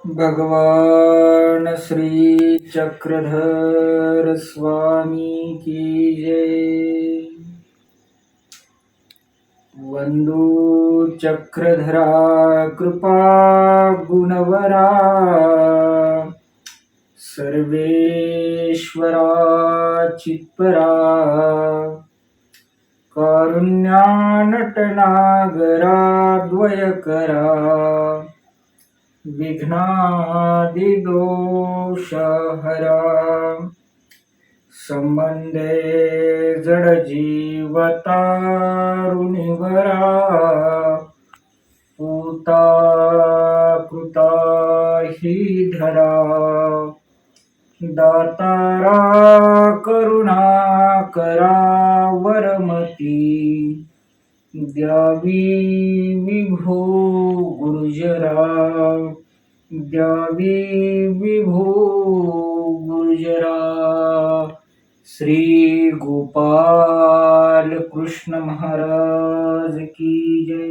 भगवान श्री चक्रधर स्वामी की जय। वंदो चक्रधरा कृपा गुणवरा सर्वेश्वरा चित्परा कारुण्यानटनागरा द्वयकरा विघ्नादिदोषहरा संबंधे जडजीवतारुणिवरा पूता कृता हि धरा दातारा करुणाकरा वरमती द्यावी विभो गुर्जरा द्यावी विभो गुर्जरा। श्री गोपाल कृष्ण महाराज की जय।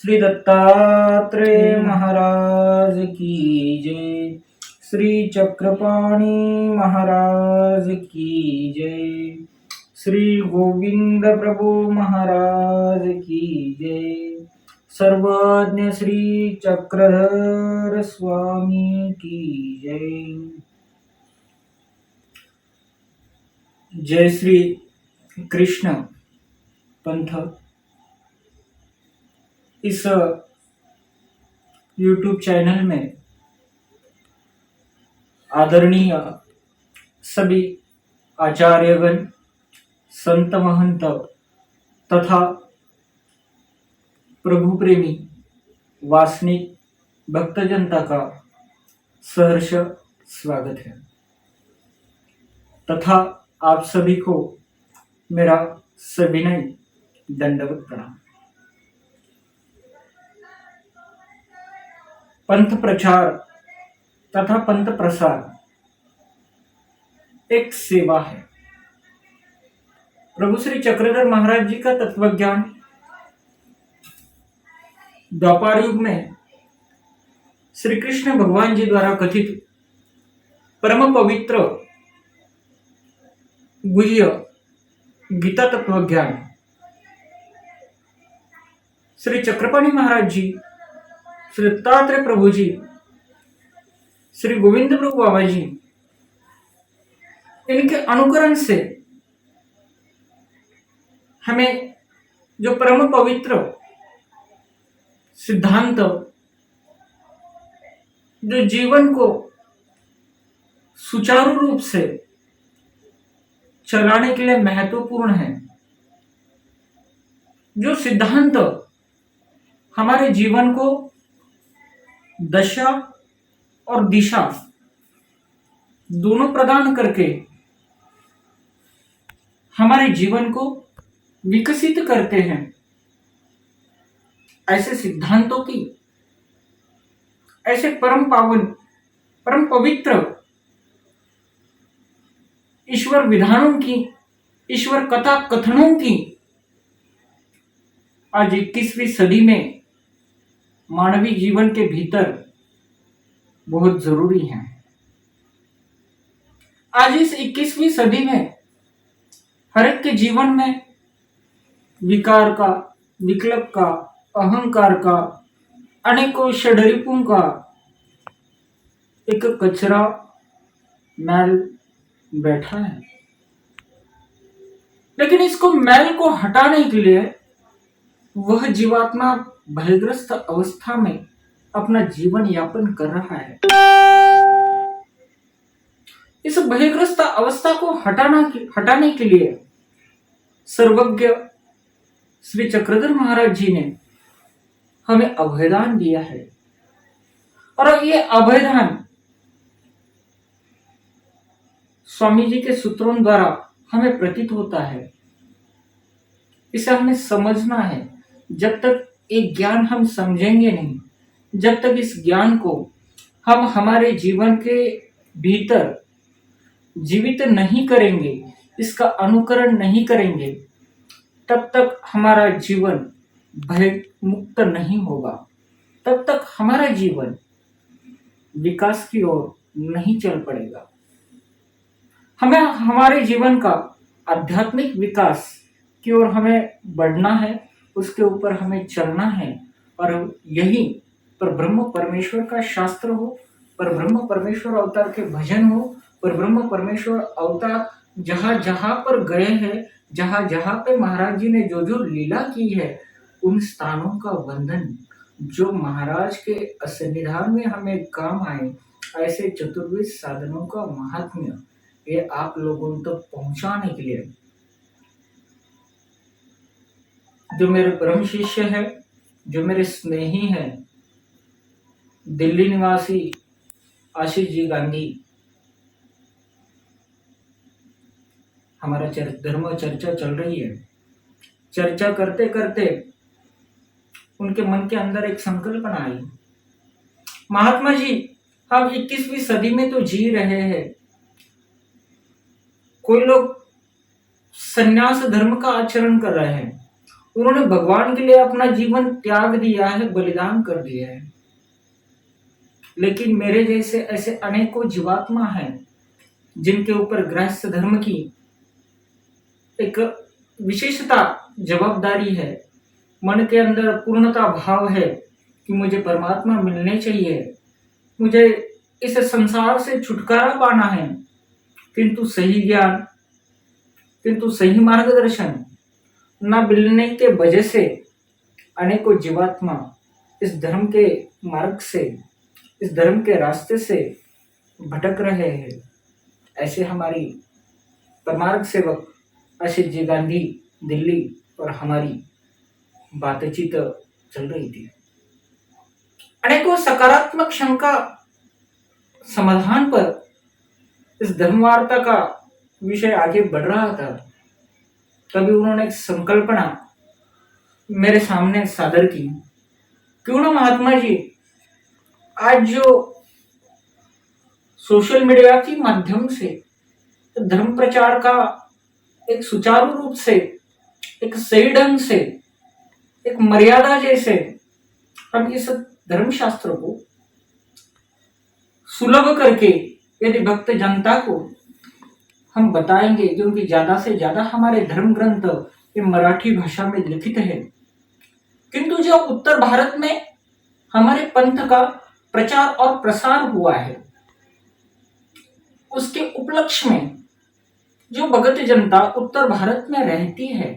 श्री दत्तात्रेय महाराज की जय। श्री चक्रपाणी महाराज की जय। श्री गोविंद प्रभु महाराज की जय। सर्वज्ञ श्री चक्रधर स्वामी की जय। जय श्री कृष्ण पंथ इस YouTube चैनल में आदरणीय सभी आचार्यगण, संत महंत तथा प्रभु प्रेमी वासनिक भक्त जनता का सहर्ष स्वागत है तथा आप सभी को मेरा सविनय दंडवत प्रणाम। पंथ प्रचार तथा पंथ प्रसार एक सेवा है। प्रभु श्री चक्रधर महाराज जी का तत्वज्ञान द्वापर युग में श्री कृष्ण भगवान जी द्वारा कथित परम पवित्र गुह्य गीता तत्वज्ञान श्री चक्रपाणी महाराज जी, श्री दत्तात्रेय प्रभु जी, श्री गोविंद प्रभु बाबा जी, इनके अनुकरण से हमें जो परम पवित्र सिद्धांत जो जीवन को सुचारू रूप से चलाने के लिए महत्वपूर्ण है, जो सिद्धांत हमारे जीवन को दशा और दिशा दोनों प्रदान करके हमारे जीवन को विकसित करते हैं, ऐसे सिद्धांतों की, ऐसे परम पावन परम पवित्र ईश्वर विधानों की, ईश्वर कथा कथनों की आज 21वीं सदी में मानवीय जीवन के भीतर बहुत जरूरी है। आज इस 21वीं सदी में हर एक के जीवन में विकार का, विकल्प का, अहंकार का, अनेकों षड्रिपुओं का एक कचरा मैल बैठा है। लेकिन इसको मैल को हटाने के लिए वह जीवात्मा भयग्रस्त अवस्था में अपना जीवन यापन कर रहा है। इस भयग्रस्त अवस्था को हटाने के लिए सर्वज्ञ श्री चक्रधर महाराज जी ने हमें अभयदान दिया है और ये अभयदान स्वामी जी के सूत्रों द्वारा हमें प्रतीत होता है। इसे हमें समझना है। जब तक एक ज्ञान हम समझेंगे नहीं, जब तक इस ज्ञान को हम हमारे जीवन के भीतर जीवित नहीं करेंगे, इसका अनुकरण नहीं करेंगे, तब तक हमारा जीवन भय मुक्त नहीं होगा। तब तक हमारा जीवन विकास की ओर नहीं चल पड़ेगा। हमें हमारे जीवन का आध्यात्मिक विकास की ओर हमें बढ़ना है, उसके ऊपर हमें चलना है। और यही पर ब्रह्म परमेश्वर का शास्त्र हो, पर ब्रह्म परमेश्वर अवतार के भजन हो, पर ब्रह्म परमेश्वर अवतार जहाँ जहाँ पर गए हैं, जहाँ जहाँ पे महाराज जी ने जो जो लीला की है, उन स्थानों का वंदन जो महाराज के सन्निधान में हमें काम आए, ऐसे चतुर्विध साधनों का महात्म्य ये आप लोगों तक पहुंचाने के लिए जो मेरे परम शिष्य है, जो मेरे स्नेही हैं, दिल्ली निवासी आशीष जी गांधी, हमारा धर्म चर्चा चल रही है। चर्चा करते करते उनके मन के अंदर एक संकल्पना आई, महात्मा जी हम 21वीं सदी में तो जी रहे हैं, कोई लोग संन्यास धर्म का आचरण कर रहे हैं, उन्होंने भगवान के लिए अपना जीवन त्याग दिया है, बलिदान कर दिया है। लेकिन मेरे जैसे ऐसे अनेकों जीवात्मा हैं जिनके ऊपर गृहस्थ धर्म की एक विशेषता जवाबदारी है, मन के अंदर पूर्णता भाव है कि मुझे परमात्मा मिलने चाहिए, मुझे इस संसार से छुटकारा पाना है, किंतु सही ज्ञान, किंतु सही मार्गदर्शन न मिलने के वजह से अनेकों जीवात्मा इस धर्म के मार्ग से, इस धर्म के रास्ते से भटक रहे हैं। ऐसे हमारी परमार्ग सेवक आशीष जी गांधी दिल्ली और हमारी बातचीत चल रही थी। अनेकों सकारात्मक शंका समाधान पर इस धर्मवार्ता का विषय आगे बढ़ रहा था। तभी उन्होंने एक संकल्पना मेरे सामने सादर की, क्यों ना महात्मा जी आज जो सोशल मीडिया के माध्यम से धर्म प्रचार का एक सुचारू रूप से, एक सही ढंग से, एक मर्यादा जैसे हम इस धर्मशास्त्र को सुलभ करके यदि भक्त जनता को हम बताएंगे, क्योंकि ज्यादा से ज्यादा हमारे धर्म ग्रंथ ये मराठी भाषा में लिखित है, किंतु जो उत्तर भारत में हमारे पंथ का प्रचार और प्रसार हुआ है, उसके उपलक्ष्य में जो भगत जनता उत्तर भारत में रहती है,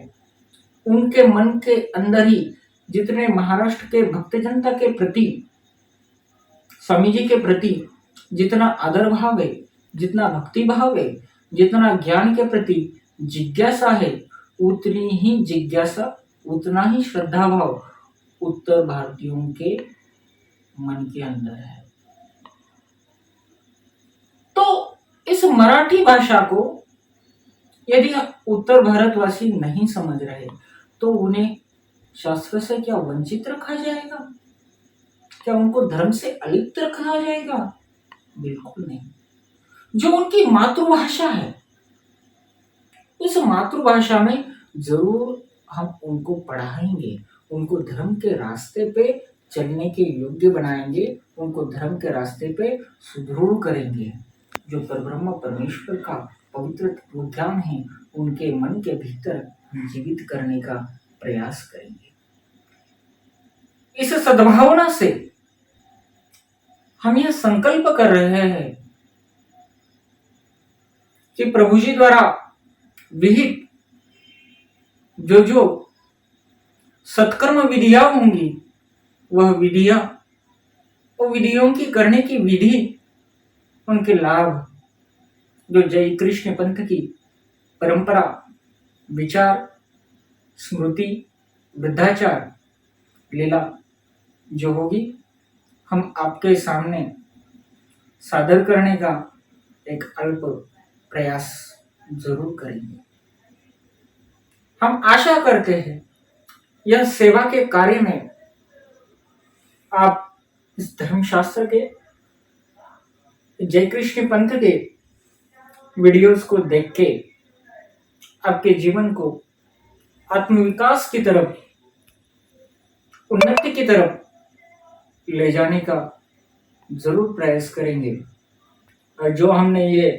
उनके मन के अंदर ही जितने महाराष्ट्र के भक्त जनता के प्रति, स्वामी जी के प्रति जितना आदर भाव है, जितना भक्ति भाव है, जितना ज्ञान के प्रति जिज्ञासा है, उतनी ही जिज्ञासा, उतना ही श्रद्धा भाव उत्तर भारतीयों के मन के अंदर है। तो इस मराठी भाषा को यदि उत्तर भारतवासी नहीं समझ रहे तो उन्हें शास्त्र से क्या वंचित रखा जाएगा? क्या उनको धर्म से अलिप्त रखा जाएगा? बिल्कुल नहीं। जो उनकी मातृभाषा है, उस मातृभाषा में जरूर हम उनको पढ़ाएंगे, उनको धर्म के रास्ते पे चलने के योग्य बनाएंगे, उनको धर्म के रास्ते पे सुदृढ़ करेंगे। जो परब्रह्म परमेश्वर का पवित्र ज्ञान है, उनके मन के भीतर जीवित करने का प्रयास करेंगे। इस सद्भावना से हम यह संकल्प कर रहे हैं कि प्रभु जी द्वारा विहित जो जो सत्कर्म विधियां होंगी, वह विधियां, वो विधियों की करने की विधि, उनके लाभ, जो जय कृष्ण पंथ की परंपरा, विचार, स्मृति, वृद्धाचार, लीला जो होगी, हम आपके सामने सादर करने का एक अल्प प्रयास जरूर करेंगे। हम आशा करते हैं यह सेवा के कार्य में आप इस धर्मशास्त्र के, जय कृष्ण पंथ के वीडियोस को देख के आपके जीवन को आत्मविकास की तरफ, उन्नति की तरफ ले जाने का ज़रूर प्रयास करेंगे। और जो हमने ये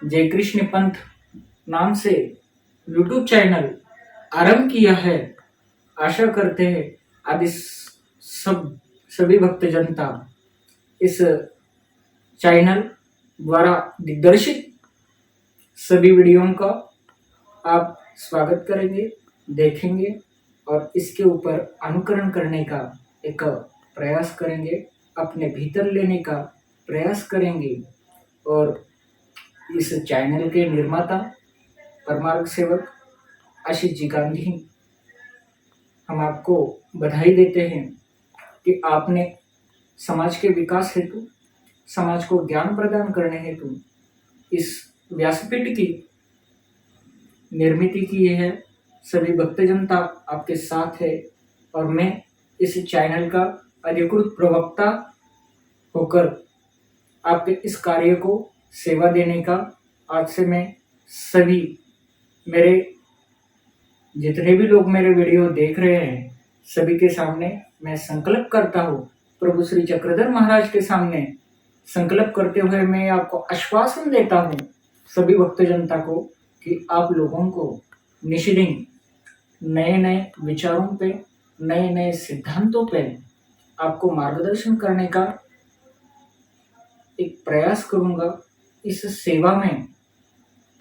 जय कृष्ण पंथ नाम से यूट्यूब चैनल आरंभ किया है, आशा करते हैं आप इस सब सभी भक्त जनता इस चैनल द्वारा दिग्दर्शित सभी वीडियो का आप स्वागत करेंगे, देखेंगे और इसके ऊपर अनुकरण करने का एक प्रयास करेंगे, अपने भीतर लेने का प्रयास करेंगे। और इस चैनल के निर्माता परमार्थ सेवक आशीष जी गांधी, हम आपको बधाई देते हैं कि आपने समाज के विकास हेतु, समाज को ज्ञान प्रदान करने हेतु इस व्यासपीठ की निर्मित की है। सभी भक्त जनता आपके साथ है और मैं इस चैनल का अधिकृत प्रवक्ता होकर आपके इस कार्य को सेवा देने का आज से मैं सभी मेरे जितने भी लोग मेरे वीडियो देख रहे हैं सभी के सामने मैं संकल्प करता हूँ, प्रभु श्री चक्रधर महाराज के सामने संकल्प करते हुए मैं आपको आश्वासन देता हूँ सभी भक्त जनता को कि आप लोगों को निश्चित नए नए विचारों पे, नए नए सिद्धांतों पे आपको मार्गदर्शन करने का एक प्रयास करूंगा। इस सेवा में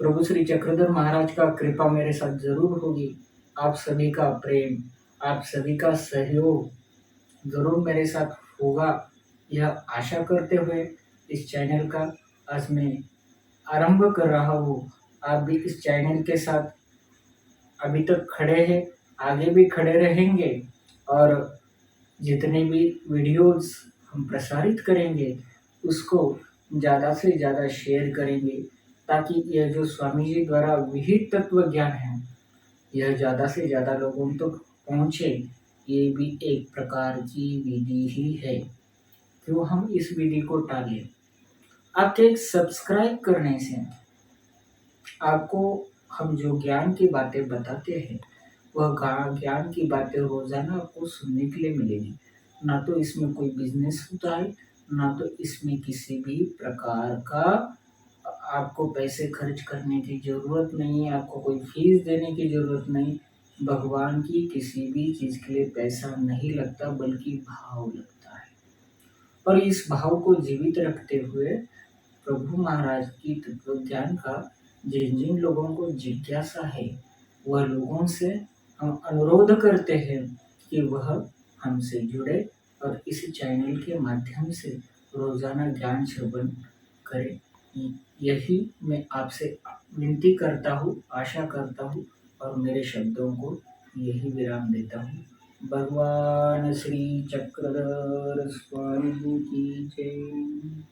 प्रभु श्री चक्रधर महाराज का कृपा मेरे साथ जरूर होगी। आप सभी का प्रेम, आप सभी का सहयोग जरूर मेरे साथ होगा, यह आशा करते हुए इस चैनल का आज मैं आरंभ कर रहा हूँ। आप भी इस चैनल के साथ अभी तक खड़े हैं, आगे भी खड़े रहेंगे और जितने भी वीडियोस हम प्रसारित करेंगे उसको ज़्यादा से ज़्यादा शेयर करेंगे ताकि यह जो स्वामी जी द्वारा विहित तत्व ज्ञान है यह ज़्यादा से ज़्यादा लोगों तक पहुँचे। ये भी एक प्रकार की विधि ही है, क्यों हम इस विधि को टालें। आपके एक सब्सक्राइब करने से आपको हम जो ज्ञान की बातें बताते हैं वह ज्ञान की बातें रोजाना आपको सुनने के लिए मिलेगी। ना तो इसमें कोई बिजनेस होता है, ना तो इसमें किसी भी प्रकार का आपको पैसे खर्च करने की जरूरत नहीं है, आपको कोई फीस देने की जरूरत नहीं। भगवान की किसी भी चीज के लिए पैसा नहीं लगता बल्कि भाव लगता है। और इस भाव को जीवित रखते हुए प्रभु महाराज की तत्व ज्ञान का जिन जिन लोगों को जिज्ञासा है वह लोगों से हम अनुरोध करते हैं कि वह हमसे जुड़े और इस चैनल के माध्यम से रोजाना ज्ञान श्रवण करें। यही मैं आपसे विनती करता हूँ, आशा करता हूँ और मेरे शब्दों को यही विराम देता हूँ। भगवान श्री चक्रधर स्वामी की जय।